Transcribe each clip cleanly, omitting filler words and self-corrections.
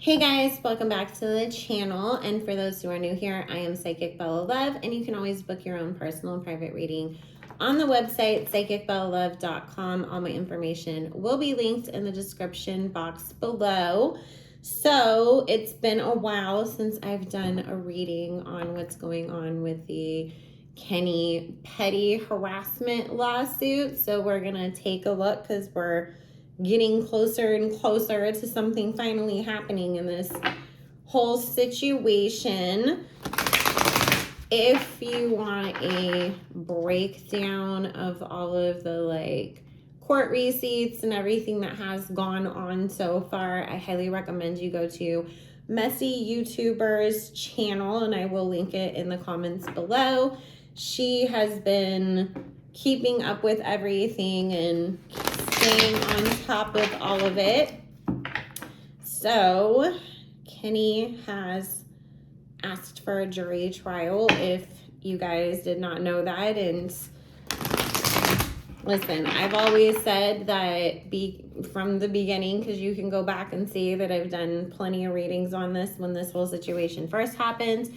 Hey guys, welcome back to the channel. And for those who are new here, I am Psychic Bella Love, and you can always book your own personal and private reading on the website psychicbellalove.com. All my information will be linked in the description box below. So it's been a while since I've done a reading on what's going on with the Kenny Petty harassment lawsuit. So we're gonna take a look because we're getting closer and closer to something finally happening in this whole situation. If you want a breakdown of all of the court receipts and everything that has gone on so far, I highly recommend you go to Messy YouTuber's channel, and I will link it in the comments below. She has been keeping up with everything and staying on top of all of it. So Kenny has asked for a jury trial, if you guys did not know that. And listen, I've always said that from the beginning, because you can go back and see that I've done plenty of readings on this when this whole situation first happened.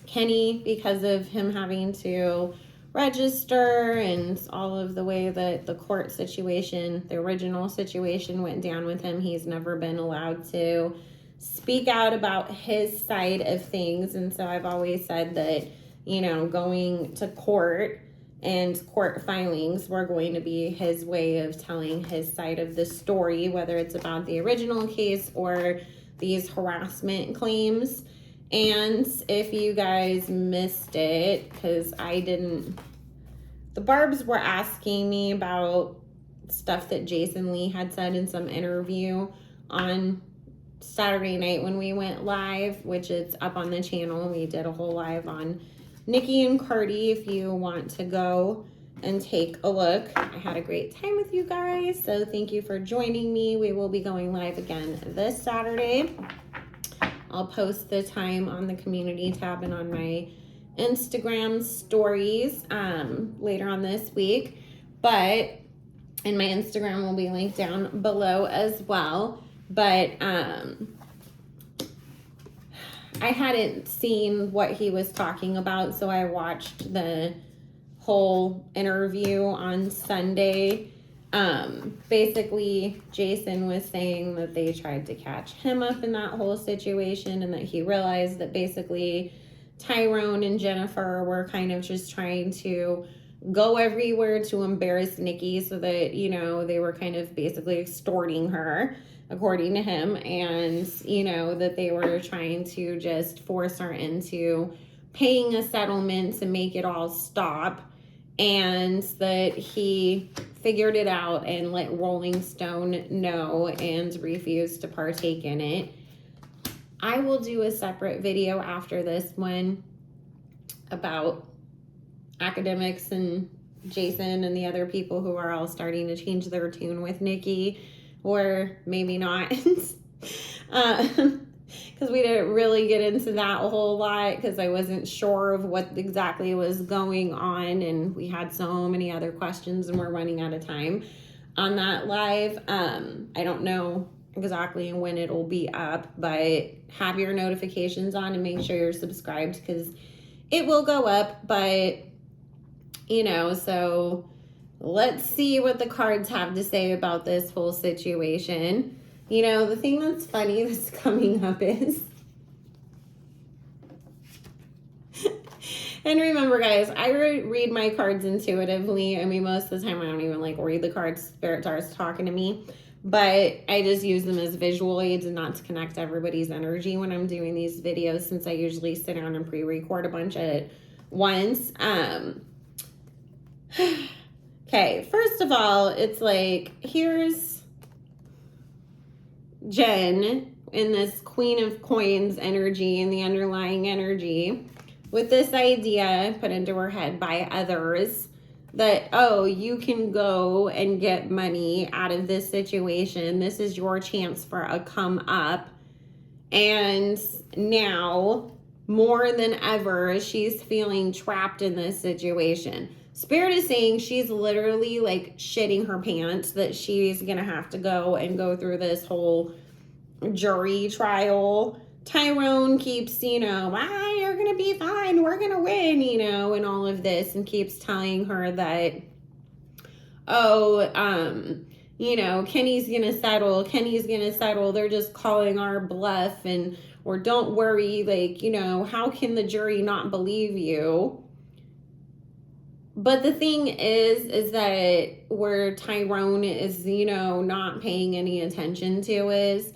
Kenny, because of him having to register and all of the way that the court situation, the original situation went down with him, he's never been allowed to speak out about his side of things. And so I've always said that, going to court and court filings were going to be his way of telling his side of the story, whether it's about the original case or these harassment claims. And if you guys missed it, because I didn't, the Barbs were asking me about stuff that Jason Lee had said in some interview on Saturday night when we went live, which is up on the channel. We did a whole live on Nikki and Cardi if you want to go and take a look. I had a great time with you guys, so thank you for joining me. We will be going live again this Saturday. I'll post the time on the community tab and on my Instagram stories later on this week. And my Instagram will be linked down below as well. But I hadn't seen what he was talking about, so I watched the whole interview on Sunday. Basically, Jason was saying that they tried to catch him up in that whole situation, and that he realized that basically Tyrone and Jennifer were kind of just trying to go everywhere to embarrass Nikki, so that, they were kind of basically extorting her, according to him, and, that they were trying to just force her into paying a settlement to make it all stop, and that he figured it out and let Rolling Stone know and refused to partake in it. I will do a separate video after this one about academics and Jason and the other people who are all starting to change their tune with Nikki, or maybe not. Because we didn't really get into that a whole lot, because I wasn't sure of what exactly was going on, and we had so many other questions and we're running out of time on that live. I don't know exactly when it'll be up, but have your notifications on and make sure you're subscribed, because it will go up. But so let's see what the cards have to say about this whole situation. The thing that's funny that's coming up is, and remember guys, I read my cards intuitively. I mean, most of the time I don't even read the cards. Spirit starts talking to me, but I just use them as visual aids and not to connect everybody's energy when I'm doing these videos, since I usually sit down and pre-record a bunch at once. Okay, first of all, it's here's Jen in this Queen of Coins energy and the underlying energy with this idea put into her head by others that, oh, you can go and get money out of this situation. This is your chance for a come up. And now, more than ever, she's feeling trapped in this situation. Spirit is saying she's literally like shitting her pants that she's gonna have to go through this whole jury trial. Tyrone keeps, you're gonna be fine, we're gonna win, and all of this, and keeps telling her that, Kenny's gonna settle, they're just calling our bluff, or don't worry, like, how can the jury not believe you? But the thing is that where Tyrone is, not paying any attention to is,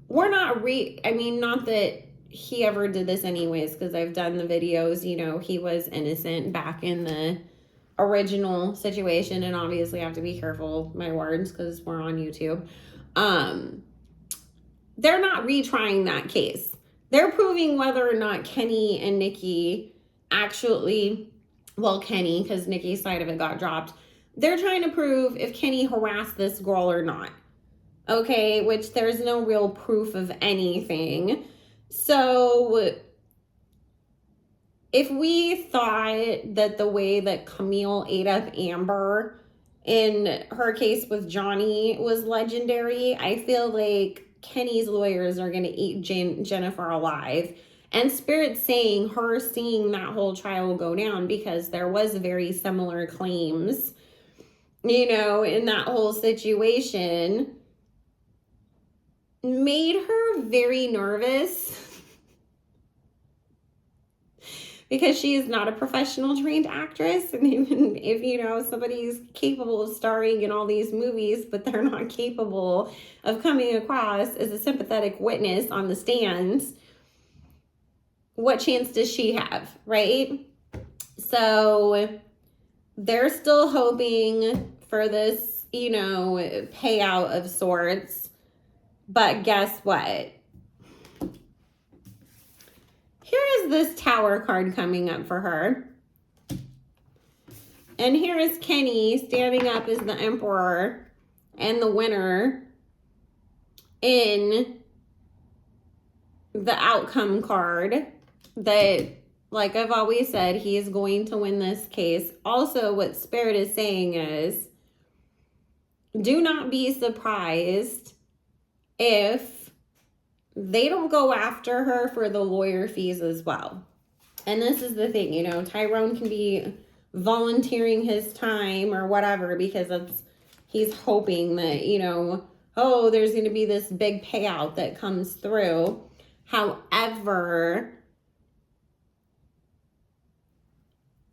we're not not that he ever did this anyways, because I've done the videos, he was innocent back in the original situation, and obviously I have to be careful my words because we're on YouTube. They're not retrying that case. They're proving whether or not Kenny and Nikki actually, well, Kenny, because Nikki's side of it got dropped. They're trying to prove if Kenny harassed this girl or not. Okay, which there's no real proof of anything. So if we thought that the way that Camille ate up Amber in her case with Johnny was legendary, I feel like Kenny's lawyers are going to eat Jennifer alive. And Spirit's saying her seeing that whole trial go down, because there was very similar claims, in that whole situation, made her very nervous. Because she is not a professional trained actress. And even if, somebody's capable of starring in all these movies, but they're not capable of coming across as a sympathetic witness on the stands, what chance does she have, right? So they're still hoping for this, payout of sorts. But guess what? Here is this Tower card coming up for her. And here is Kenny standing up as the Emperor and the winner in the outcome card that, like I've always said, he is going to win this case. Also, what Spirit is saying is, do not be surprised if they don't go after her for the lawyer fees as well. And this is the thing, Tyrone can be volunteering his time or whatever because he's hoping that, there's going to be this big payout that comes through. However,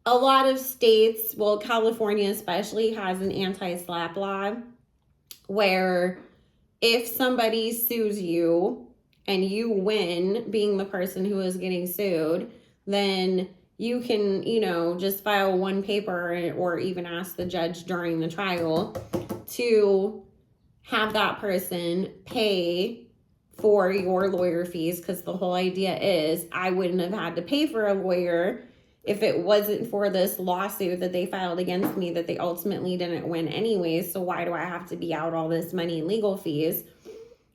a lot of states, well, California especially, has an anti-SLAPP law where if somebody sues you and you win being the person who is getting sued, then you can, just file one paper or even ask the judge during the trial to have that person pay for your lawyer fees, because the whole idea is I wouldn't have had to pay for a lawyer if it wasn't for this lawsuit that they filed against me that they ultimately didn't win anyways. So why do I have to be out all this money in legal fees?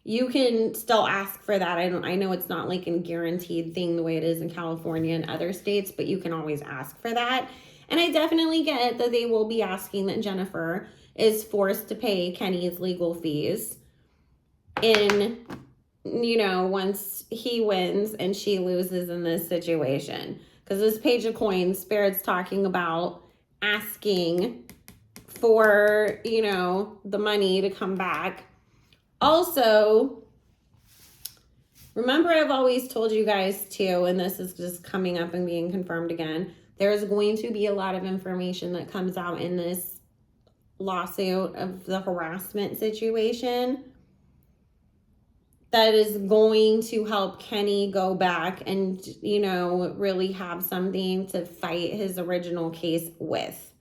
You can still ask for that. I know it's not like a guaranteed thing the way it is in California and other states, but you can always ask for that. And I definitely get that they will be asking that Jennifer is forced to pay Kenny's legal fees once he wins and she loses in this situation. Because this Page of Coins, Spirit's talking about asking for, the money to come back. Also, remember I've always told you guys too, and this is just coming up and being confirmed again, there's going to be a lot of information that comes out in this lawsuit of the harassment situation that is going to help Kenny go back and, really have something to fight his original case with.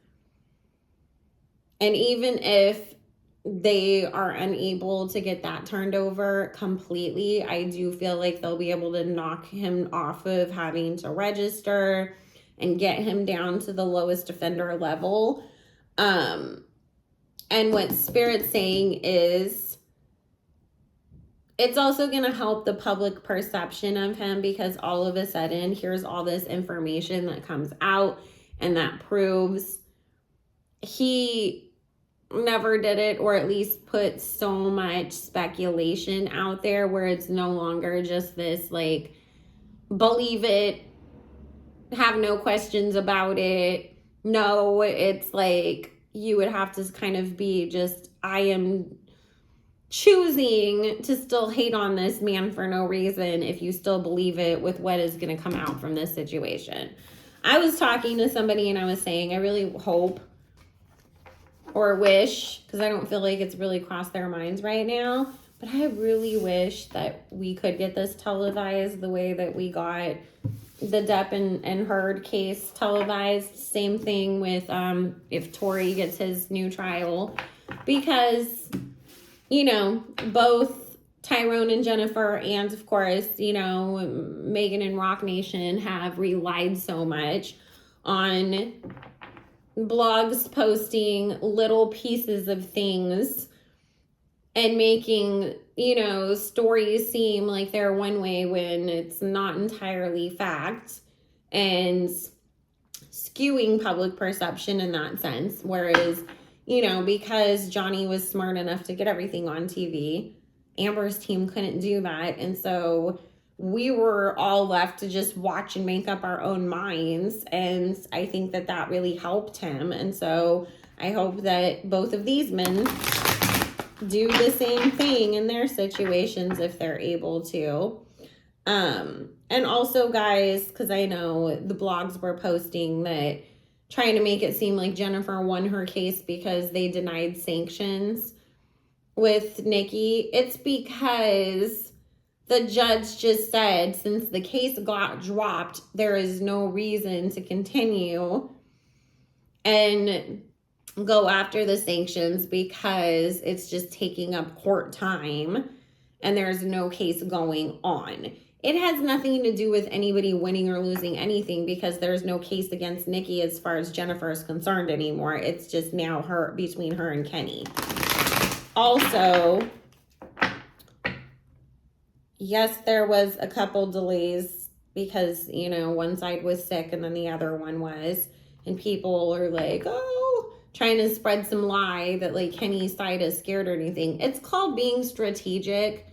And even if they are unable to get that turned over completely, I do feel like they'll be able to knock him off of having to register and get him down to the lowest offender level. And what Spirit's saying is it's also going to help the public perception of him, because all of a sudden here's all this information that comes out and that proves he never did it, or at least put so much speculation out there where it's no longer just this like believe it, have no questions about it. No, it's like you would have to kind of be just, I am choosing to still hate on this man for no reason if you still believe it with what is going to come out from this situation. I was talking to somebody and I was saying, I really hope or wish, because I don't feel like it's really crossed their minds right now, but I really wish that we could get this televised the way that we got the Depp and Heard case televised. Same thing with if Tory gets his new trial, because, you know, both Tyrone and Jennifer, and of course, you know, Meghan and Rock Nation have relied so much on blogs posting little pieces of things and making, you know, stories seem like they're one way when it's not entirely fact, and skewing public perception in that sense. Whereas, you know, because Johnny was smart enough to get everything on TV, Amber's team couldn't do that. And so we were all left to just watch and make up our own minds. And I think that that really helped him. And so I hope that both of these men do the same thing in their situations if they're able to. And also, guys, because I know the blogs were posting that, trying to make it seem like Jennifer won her case because they denied sanctions with Nikki. It's because the judge just said, since the case got dropped, there is no reason to continue and go after the sanctions because it's just taking up court time and there's no case going on. It has nothing to do with anybody winning or losing anything, because there's no case against Nikki as far as Jennifer is concerned anymore. It's just now her, between her and Kenny. Also, yes, there was a couple delays because, you know, one side was sick and then the other one was, and people are like, oh, trying to spread some lie that like Kenny's side is scared or anything. It's called being strategic,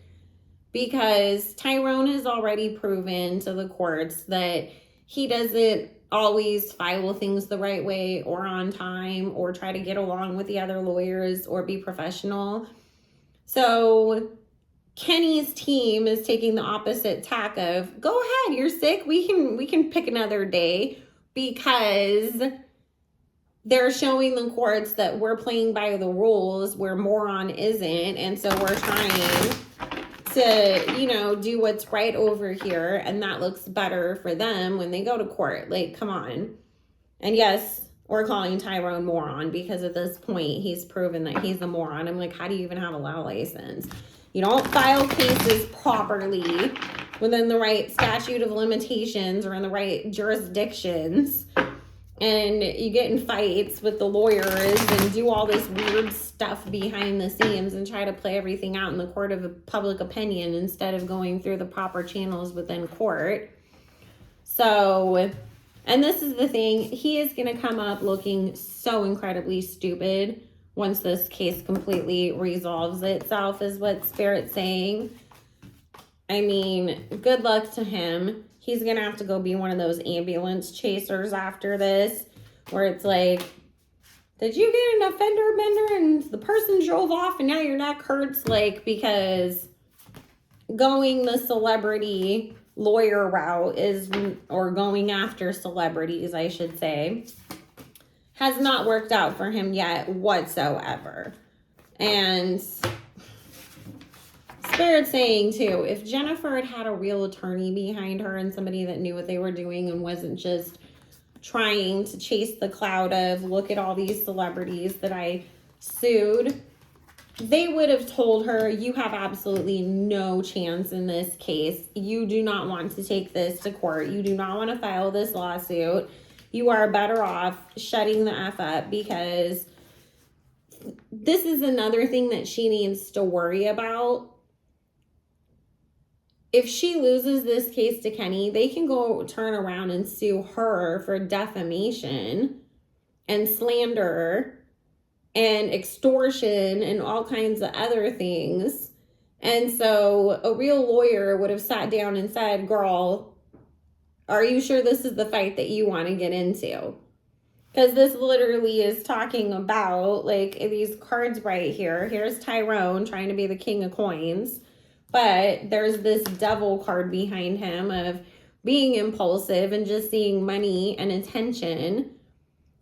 because Tyrone has already proven to the courts that he doesn't always file things the right way or on time or try to get along with the other lawyers or be professional. So Kenny's team is taking the opposite tack of, go ahead, you're sick, we can pick another day, because they're showing the courts that we're playing by the rules where Moron isn't, and so we're trying to, you know, do what's right over here, and that looks better for them when they go to court. Like, come on. And yes, we're calling Tyrone moron, because at this point he's proven that he's a moron. I'm like, how do you even have a law license? You don't file cases properly within the right statute of limitations or in the right jurisdictions, and you get in fights with the lawyers and do all this weird stuff behind the scenes and try to play everything out in the court of public opinion instead of going through the proper channels within court. So, and this is the thing, he is going to come up looking so incredibly stupid once this case completely resolves itself, is what Spirit's saying. I mean, good luck to him. He's going to have to go be one of those ambulance chasers after this, where it's like, did you get an fender bender and the person drove off and now your neck hurts? Like, because going the celebrity lawyer route is, or going after celebrities, I should say, has not worked out for him yet whatsoever. And Spirit saying too, if Jennifer had had a real attorney behind her and somebody that knew what they were doing and wasn't just trying to chase the cloud of, look at all these celebrities that I sued, they would have told her, you have absolutely no chance in this case. You do not want to take this to court. You do not want to file this lawsuit. You are better off shutting the F up, because this is another thing that she needs to worry about. If she loses this case to Kenny, they can go turn around and sue her for defamation and slander and extortion and all kinds of other things. And so a real lawyer would have sat down and said, girl, are you sure this is the fight that you want to get into? Because this literally is talking about, like, these cards right here. Here's Tyrone trying to be the king of coins. But there's this devil card behind him of being impulsive and just seeing money and attention,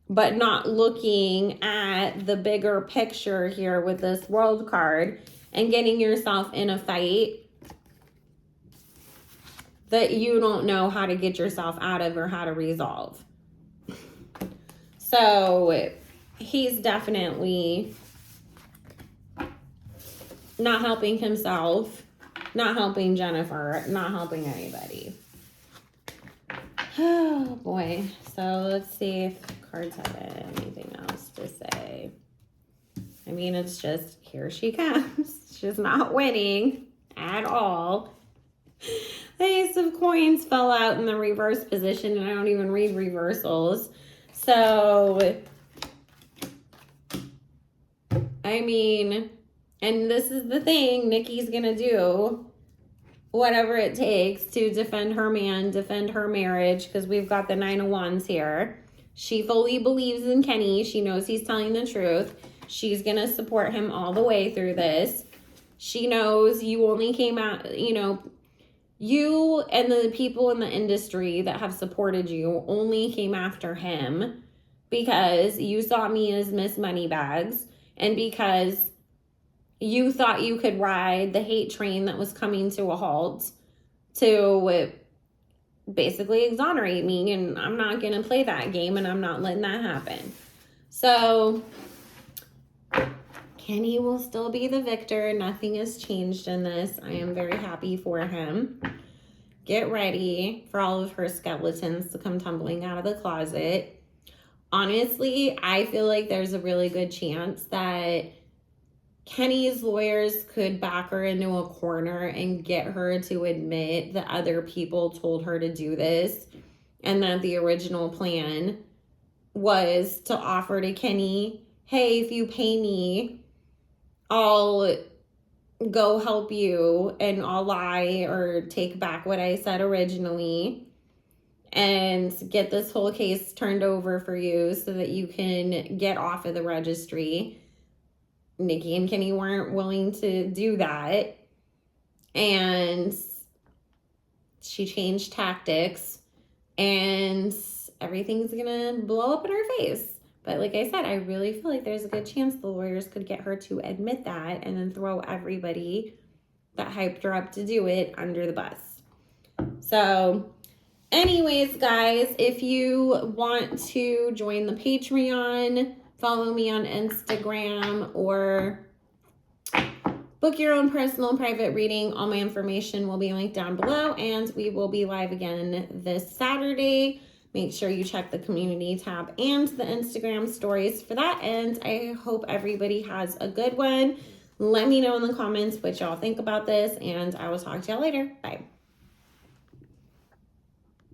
but not looking at the bigger picture here with this world card and getting yourself in a fight that you don't know how to get yourself out of or how to resolve. So he's definitely not helping himself, not helping Jennifer, not helping anybody. Oh boy. So let's see if cards have anything else to say. I mean, it's just, here she comes. She's not winning at all. The Ace of Coins fell out in the reverse position, and I don't even read reversals. So, I mean, and this is the thing, Nikki's going to do whatever it takes to defend her man, defend her marriage, because we've got the Nine of Wands here. She fully believes in Kenny. She knows he's telling the truth. She's going to support him all the way through this. She knows you only came out, you know, you and the people in the industry that have supported you only came after him because you saw me as Miss Moneybags and because you thought you could ride the hate train that was coming to a halt to basically exonerate me, and I'm not going to play that game, and I'm not letting that happen. So Kenny will still be the victor. Nothing has changed in this. I am very happy for him. Get ready for all of her skeletons to come tumbling out of the closet. Honestly, I feel like there's a really good chance that Kenny's lawyers could back her into a corner and get her to admit that other people told her to do this and that the original plan was to offer to Kenny, hey, if you pay me, I'll go help you and I'll lie or take back what I said originally and get this whole case turned over for you so that you can get off of the registry. Nikki and Kenny weren't willing to do that. And she changed tactics and everything's gonna blow up in her face. But like I said, I really feel like there's a good chance the lawyers could get her to admit that and then throw everybody that hyped her up to do it under the bus. So anyways, guys, if you want to join the Patreon, follow me on Instagram, or book your own personal and private reading, all my information will be linked down below, and we will be live again this Saturday. Make sure you check the community tab and the Instagram stories for that. And I hope everybody has a good one. Let me know in the comments what y'all think about this, and I will talk to y'all later. Bye.